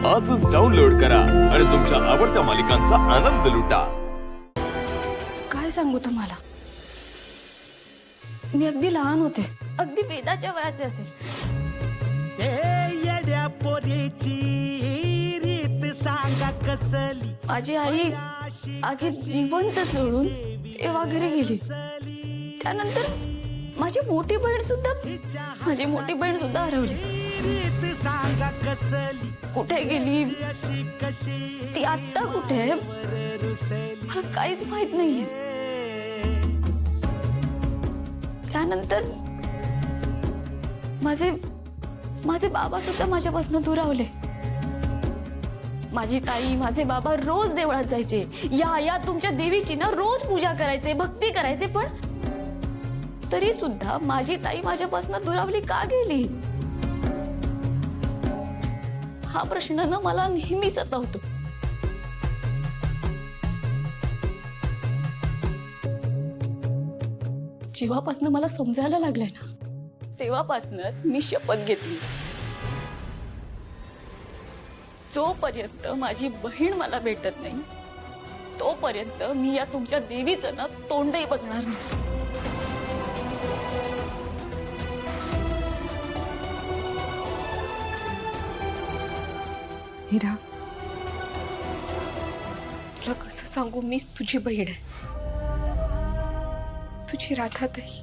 आजच डाउनलोड करा आणि तुमच्या आवडत्या मालिकांचा आनंद लुटा। काय सांगू तुम्हाला, मी अगदी लहान होते, अगदी वेदाच्या वयाचे असेल। येड्या पोरीची रीत सांगा कसली, माझी आई आधी जिवंत जळून तेव्हा घरी गेली। त्यानंतर माझी मोठी बहीण सुद्धा हरवली। रीत सांगा कसली, कुठे गेली, ती आता कुठे आहे, मला काहीच माहित नाहीये। त्यानंतर माझे बाबा सुद्धा माझ्यापासून दुरावले। माझी ताई, माझे बाबा रोज देवळात जायचे, या तुमच्या देवीची ना रोज पूजा करायचे, भक्ती करायचे, पण तरी सुद्धा माझी ताई माझ्यापासून दुरावली का गेली, हा प्रश्न ना मला नेहमी सतावतो। जेव्हापासून मला समजायला लागलंय ना, तेव्हापासूनच मी शपथ घेतली, जोपर्यंत माझी बहीण मला भेटत नाही तोपर्यंत मी या तुमच्या देवीचं ना तोंडही बघणार नाही। हिरा, तुला कसं सांगू, मीच तुझी बहीण आहे, तुझी राधाताई।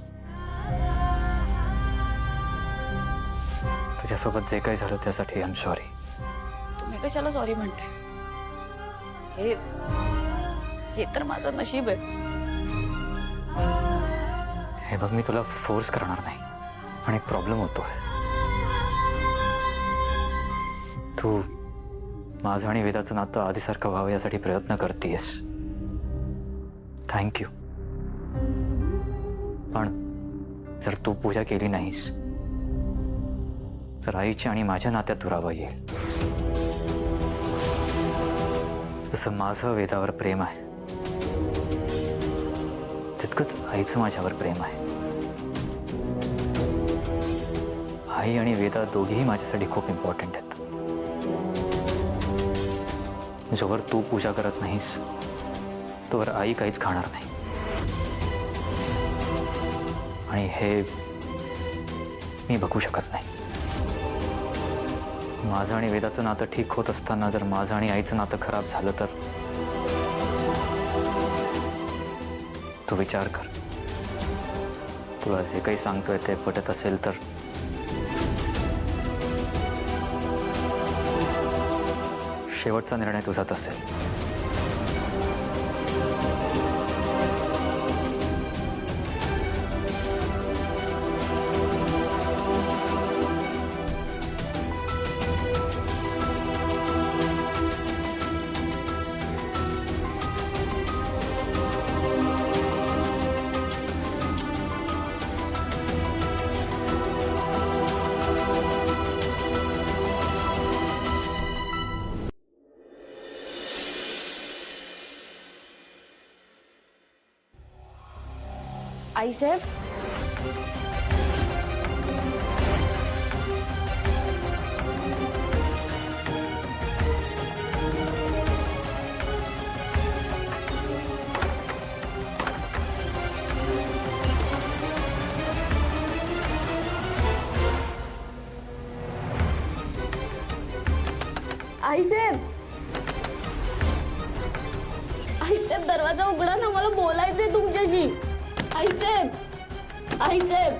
तुझ्यासोबत जे काही झालं त्यासाठी आय एम सॉरी। तुम्ही कशाला सॉरी म्हणते, हे तर माझं नशीब आहे। हे बघ, मी तुला फोर्स करणार नाही, पण एक प्रॉब्लेम होतोय। तू माझं आणि वेदाचं नातं आधीसारखं व्हावं यासाठी प्रयत्न करतेस, थँक्यू। पण जर तू पूजा केली नाहीस तर आईची आणि माझ्या नात्यात दुरावा येईल। जसं माझं वेदावर प्रेम आहे तितकंच आईचं माझ्यावर प्रेम आहे। आई आणि वेदा दोघेही माझ्यासाठी खूप इम्पॉर्टंट आहेत। जोवर तू पूजा करत नाहीस तोवर आई काहीच खाणार नाही, आणि हे मी बघू शकत नाही। माझं आणि वेदाचं नातं ठीक होत असताना जर माझं आणि आईचं नातं खराब झालं तर तू विचार कर, तुला जे काही सांगतोय ते पटत असेल तर शेवटचा निर्णय तुझाच असेल। आई साहेब, आई साहेब, दरवाजा उघडा ना, मला बोलायचंय तुमच्याशी। आई साहेब,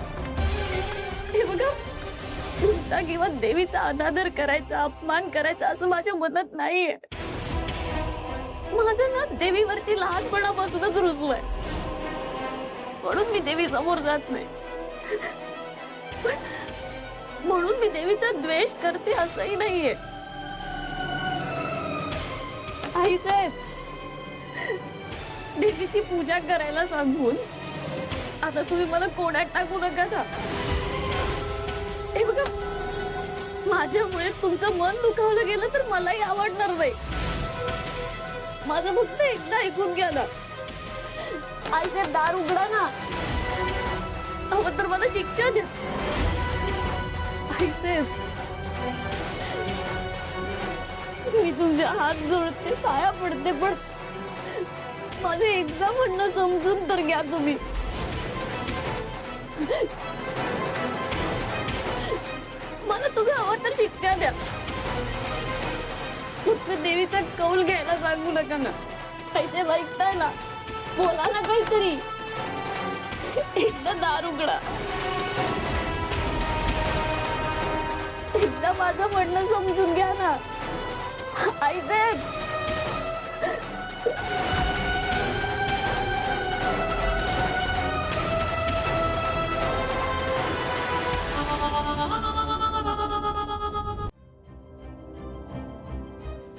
हे बघा, तुमचा किंवा देवीचा अनादर करायचा, अपमान करायचा असं माझ्या मनात नाहीये। माझं ना देवीवरती लहानपणापासूनच रुसू आहे, म्हणून मी देवी समोर जात नाही, पण म्हणून मी देवीचा द्वेष करते असंही नाहीये। आई साहेब, देवीची पूजा करायला सांगून आता तुम्ही मला कोणात टाकू नका ना। हे बघा, माझ्यामुळे तुमचं मन दुखावलं गेलं तर मलाही आवडणार नाही। माझं फक्त एकदा ऐकून घ्या ना। आई साहेब, दार उघडा ना, हवं तर मला शिक्षा द्या। आई साहेब, मी तुमचे हात जोडते, पाया पडते, पण माझे एकदा म्हणणं समजून तर घ्या तुम्ही. मला तुम्ही हवं तर शिक्षा द्या, फक्त देवीचा कौल घ्यायला सांगू नका ना. पैसे ऐकताय ना, बोला ना काहीतरी. एकदा दार उघडा, एकदा माझं म्हणणं समजून घ्या ना आईसाहेब.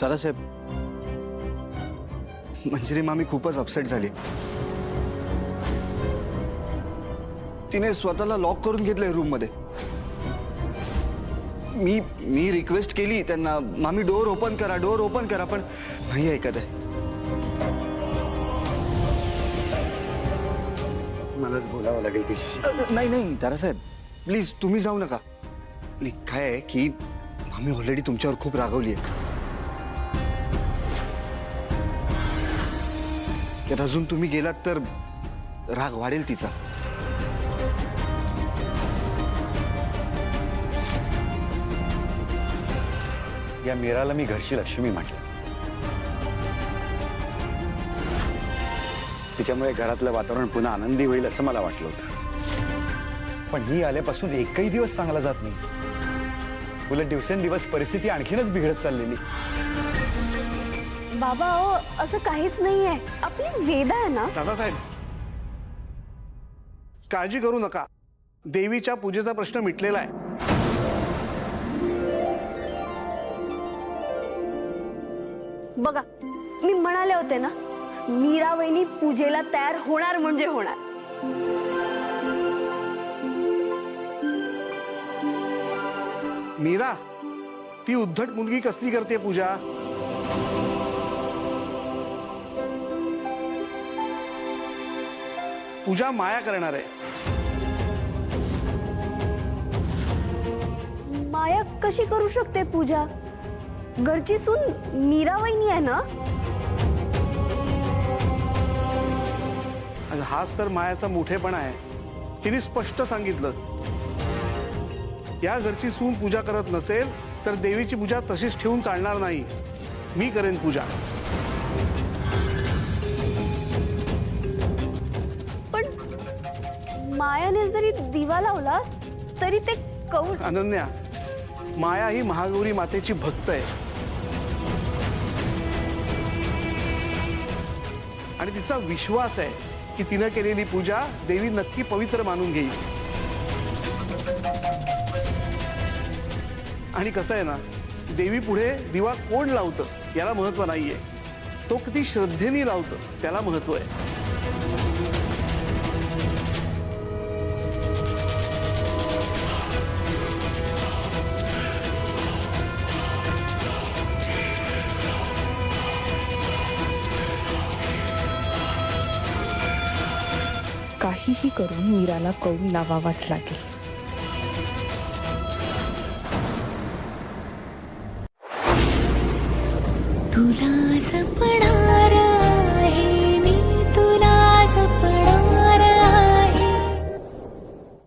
दादासाहेब, मंजिरी मामी खूपच अपसेट झाली. तिने स्वतःला लॉक करून घेतलंय रूम मध्ये. मी रिक्वेस्ट केली त्यांना, मामी डोअर ओपन करा, डोअर ओपन करा, पण नाही ऐकत आहे. मलाच बोलावं लागेल तिच्याशी. नाही नाही दादासाहेब, प्लीज तुम्ही जाऊ नका. नाही, काय आहे की मामी ऑलरेडी तुमच्यावर खूप रागवली आहे. त्यात अजून तुम्ही गेलात तर राग वाढेल तिचा. या मीराला मी घरची लक्ष्मी म्हटलं. तिच्यामुळे घरातलं वातावरण पुन्हा आनंदी होईल असं मला वाटलं होतं, पण ही आल्यापासून एकही दिवस चांगला जात नाही. उलट दिवसेंदिवस परिस्थिती आणखीनच बिघडत चाललेली. बाबा अहो, असं काहीच नाहीये. आपली वेदा आहे ना. दादासाहेब, काळजी करू नका, देवीच्या पूजेचा प्रश्न मिटलेला आहे. बघा, मी म्हणाले होते ना, मीरा वहिनी पूजेला तयार होणार म्हणजे होणार. मीरा, ती उद्धट मुलगी कसली करते पूजा? पूजा माया करणार आहे. माया कशी करू शकते पूजा? घरची सून मीरा वहिनी आहे ना. आणि हाच तर मायाचा मोठेपणा आहे. तिने स्पष्ट सांगितलं, या घरची सून पूजा करत नसेल तर देवीची पूजा तशीच ठेवून चालणार नाही. मी करेन पूजा. पण मायाने जरी दिवा लावला तरी ते कौल. अनन्या, माया ही महागौरी मातेची भक्त आहे आणि तिचा विश्वास आहे की तिनं केलेली पूजा देवी नक्की पवित्र मानून घेईल. आणि कसं आहे ना, देवी पुढे दिवा कोण लावतं याला महत्व नाहीये, तो किती श्रद्धेने लावतं त्याला महत्व आहे. काहीही करून मीराला कौल लावावाच लागेल. तुला जपणार